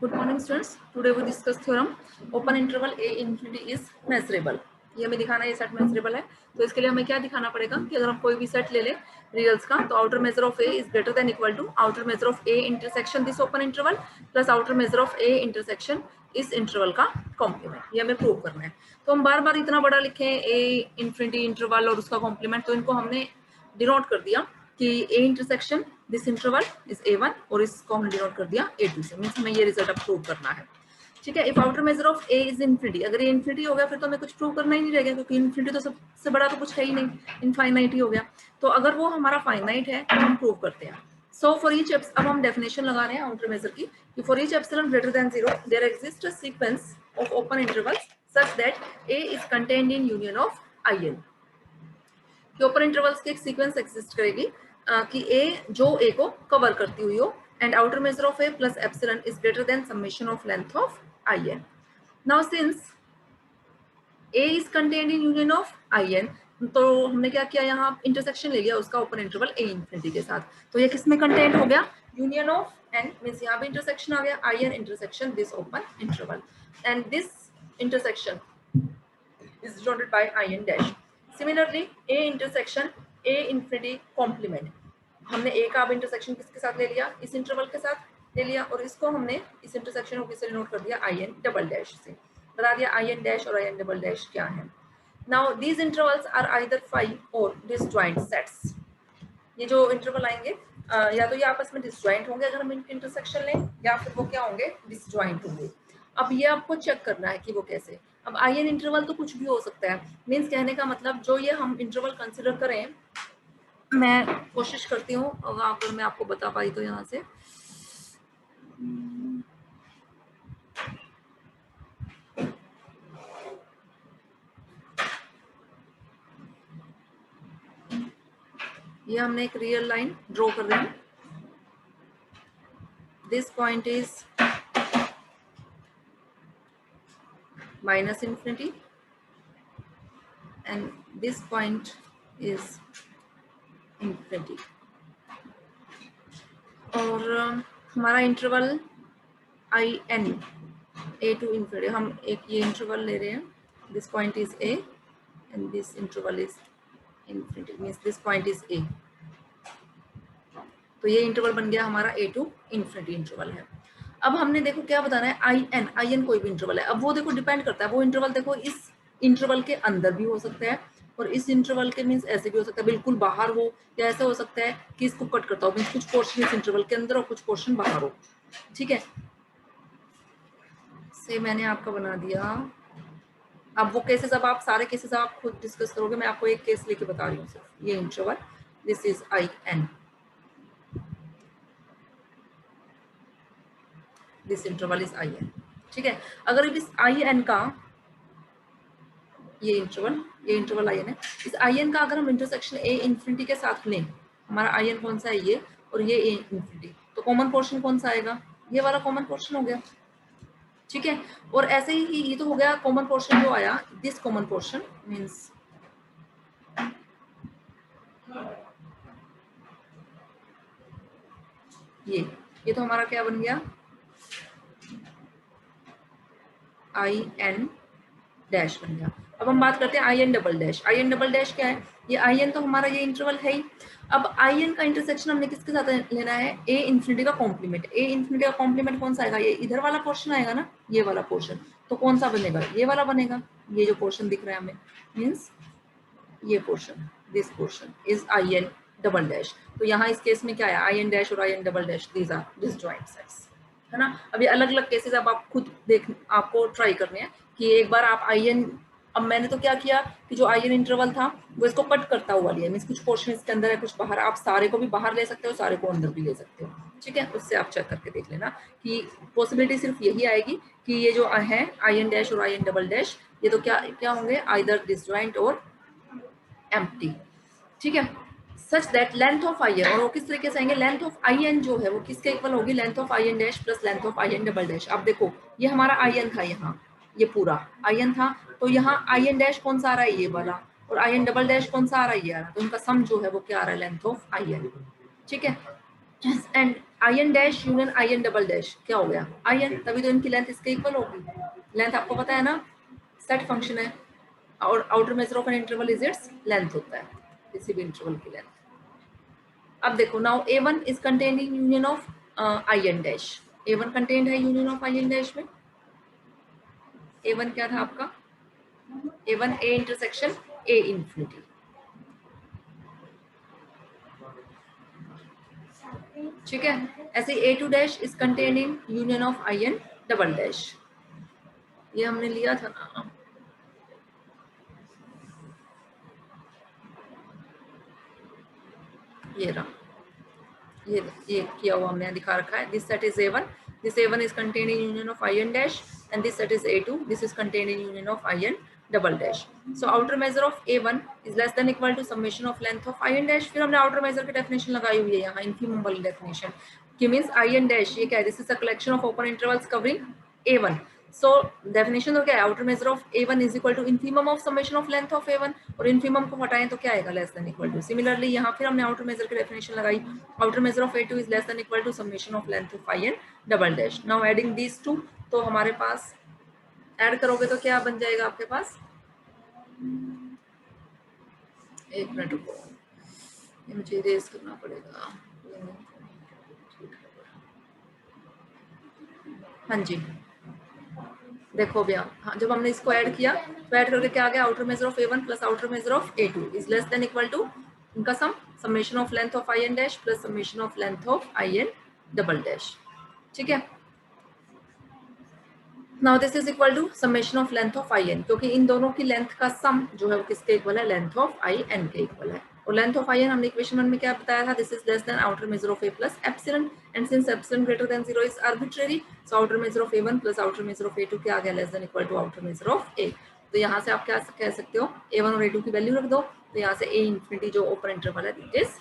Good morning students, today we discuss theorem open interval A infinity is measurable. ये हमें दिखाना है ये सेट मेजरेबल है। तो इसके लिए हमें क्या दिखाना पड़ेगा कि अगर हम कोई भी सेट ले लें रियल्स का, तो outer measure of A is greater than equal to outer measure of A intersection this open interval plus outer measure of A intersection इस इंटरवल का कॉम्प्लीमेंट। ये हमें प्रूव करना है। तो हम बार बार इतना बड़ा लिखे ए इंफिनिटी इंटरवल और उसका कॉम्प्लीमेंट, तो इनको हमने डिनोट कर दिया कि ए intersection this interval is A1 और इसको हमने डिनोट कर दिया A2 से। मींस हमें ये रिजल्ट अब प्रूव करना है। ठीक है, if outer measure of A is infinity, अगर ये इनफिनिटी हो गया फिर तो हमें कुछ प्रूव करना ही नहीं रहेगा, क्योंकि इनफिनिटी तो सबसे बड़ा तो कुछ है ही नहीं, इनफाइनाइट ही हो गया। तो अगर वो हमारा फाइनाइट है तो हम प्रूव करते हैं। सो फॉर ईच, अब हम डेफिनेशन लगा रहे हैं आउटर मेजर की कि for each epsilon greater than 0 there exist a sequence of open intervals such that A is contained in union of IN। कि ओपन इंटरवल्स की एक सीक्वेंस एग्जिस्ट करेगी कि ए जो ए को कवर करती हुई हो, and outer measure of A plus epsilon is greater then summation of length of IN। Now since A is contained in union of IN, तो हमने क्या किया, यहाँ इंटरसेक्शन ले लिया उसका ओपन इंटरवल ए इंफिनिटी के साथ। तो ये किस में कंटेन्ड हो गया, यूनियन ऑफ एन, मींस यहाँ पे इंटरसेक्शन आ गया IN intersection this open interval, and this intersection is denoted by IN dash. Similarly, A intersection A infinity complement, हमने A का अब इंटरसेक्शन किसके साथ ले लिया, इस इंटरवल के साथ ले लिया, और इसको हमने इस इंटरसेक्शन को किससे डिनोट कर दिया, IN डबल डैश से। बता दिया IN डैश और IN डबल डैश क्या है। Now these intervals are either phi और डिसजॉइंट सेट्स। ये जो इंटरवल आएंगे या तो ये आपस में डिसजॉइंट होंगे अगर हम इनके इंटरसेक्शन लें, या फिर वो क्या होंगे, डिसजॉइंट होंगे। अब ये आपको चेक करना है कि वो कैसे। अब IN इंटरवल तो कुछ भी हो सकता है, मींस कहने का मतलब जो ये हम इंटरवल कंसिडर करें, मैं कोशिश करती हूँ अगर मैं आपको बता पाई तो यहाँ से ये हमने एक रियल लाइन ड्रॉ कर रहे हैं। This point is minus infinity and this point is infinity, और हमारा interval IN A to infinity, हम एक ये इंटरवल ले रहे हैं, this point is A and this interval is infinity, means this point is A। तो ये इंटरवल बन गया हमारा A to infinity इंटरवल है। अब हमने देखो क्या बताना है, IN कोई भी इंटरवल है। अब वो देखो डिपेंड करता है, वो इंटरवल देखो इस इंटरवल के अंदर भी हो सकता है और इस इंटरवल के मींस ऐसे भी हो सकता है बिल्कुल बाहर हो, या ऐसा हो सकता है कि इसको कट करता हो, मींस कुछ पोर्शन इस इंटरवल के अंदर और कुछ पोर्शन बाहर हो। ठीक है, से मैंने आपका बना दिया। अब वो केसेस, अब आप सारे केसेस आप खुद डिस्कस करोगे, मैं आपको एक केस लेके बता रही हूँ सिर्फ। ये interval this is IN, this interval is IN। ठीक है, अगर इस IN का ये इंटरवल IN है, इस IN का अगर हम इंटरसेक्शन A इंफिनिटी के साथ लें, हमारा IN कौन सा है ये, और ये A इंफिनिटी, तो कॉमन पोर्शन कौन सा आएगा, ये वाला कॉमन पोर्शन हो गया। ठीक है, और ऐसे ही ये तो हो गया कॉमन पोर्शन जो आया, दिस कॉमन पोर्शन मींस ये तो हमारा क्या बन गया, IN डैश बन गया। अब हम बात करते हैं IN double dash. IN double dash क्या है, ये IN तो हमारा ये इंटरवल है ही। अब IN का इंटरसेक्शन हमने किसके साथ लेना है, A इंफिनिटी का कॉम्प्लीमेंट। A इंफिनिटी का कॉम्प्लीमेंट कौन सा आएगा, ये इधर वाला पोर्शन आएगा ना, ये वाला पोर्शन। तो कौन सा बनेगा, ये वाला बनेगा। ये जो पोर्शन दिख रहा है हमें, मीन्स ये portion, this portion is IN double dash. तो यहाँ इस केस में क्या है, IN डैश और IN double dash these are disjoint sets, है ना। अब ये अलग अलग केसेस अब आप खुद आपको ट्राई करने हैं कि एक बार आप IN, अब मैंने तो क्या किया कि जो IN इंटरवल था वो इसको कट करता हुआ लिया, मींस कुछ पोर्शन इसके अंदर है कुछ बाहर। आप सारे को भी बाहर ले सकते हो, सारे को अंदर भी ले सकते हो। ठीक है, उससे आप चेक करके देख लेना कि पॉसिबिलिटी सिर्फ यही आएगी कि ये जो है IN डैश और IN डबल डैश, ये तो क्या क्या होंगे, आइदर डिसजॉइंट और एम्प्टी। ठीक है, such that length of IN, और वो किस तरीके से आएंगे, लेंथ ऑफ IN जो है वो किसके इक्वल होगी, length of IN dash plus length of IN double dash. अब देखो ये हमारा IN था, यहाँ ये पूरा IN था, तो यहाँ IN डैश कौन सा आ रहा है, ये वाला, और IN डबल डैश कौन सा आ रहा है, ये आ रहा है। तो उनका सम जो है वो क्या आ रहा है, लेंथ ऑफ IN। ठीक है, and I N dash union I N double dash क्या हो गया, आई एन, तभी तो इनकी लेंथ इसके इक्वल होगी। लेंथ आपको पता है ना, सेट फंक्शन है और outer measure of an interval is its length होता है, किसी भी इंटरवल की लेंथ। अब देखो now A1 is contained in union of I N dash, A1 contained है union of I N dash में। A1 क्या था आपका, A1 A intersection A infinity, ठीक है। ऐसे A2 dash is contained in union of I N double dash, ये हमने लिया था ना, ये रहा, ये किया हुआ हमने दिखा रखा है। This set is A1, this A1 is contained in union of I n dash and this set is A2, this is contained in union of I n double dash. So outer measure of A1 is less than equal to summation of length of I n dash। फिर हमने outer measure की definition लगाई हुई है यहाँ, infimum वाली definition कि means I n dash ये क्या है, this is a collection of open intervals covering A1। So definition तो क्या है, outer measure of A1 is equal to infimum of summation of length of A1, और infimum को हटाएं तो क्या आएगा, less than equal to. Similarly यहाँ फिर हमने आउटर मेजर की डेफिनेशन लगाई, outer measure of A2 is less than equal to summation of length of I n double dash. Now adding these two, तो हमारे पास ऐड करोगे तो क्या बन जाएगा आपके पास, एक मिनट रुको, ये मुझे इरेज करना पड़ेगा। हाँ जी देखो भैया, हाँ जब हमने इसको ऐड किया तो ऐड करके क्या आ गया, outer measure of A1 plus outer measure of A2 is less than equal to इनका sum, summation of length of I n dash plus summation of length of I n double dash, ठीक है। Now this is equal to summation of length of I n, क्योंकि इन दोनों की length का सम जो है वो किसके इक्वल है, लेंथ ऑफ I n के इक्वल है। और लेंथ ऑफ I n हमने इक्वेशन 1 में क्या बताया था, this is less than outer measure of A plus epsilon, and since epsilon greater than 0 is arbitrary, so outer measure of A1 plus outer measure of A2 क्या आ गया, less than equal to outer measure of A। तो यहाँ से आप क्या कह सकते हो, A1 और A2 की वैल्यू रख दो, तो यहाँ से A इंफिनिटी जो ओपन इंटरवल है इट इज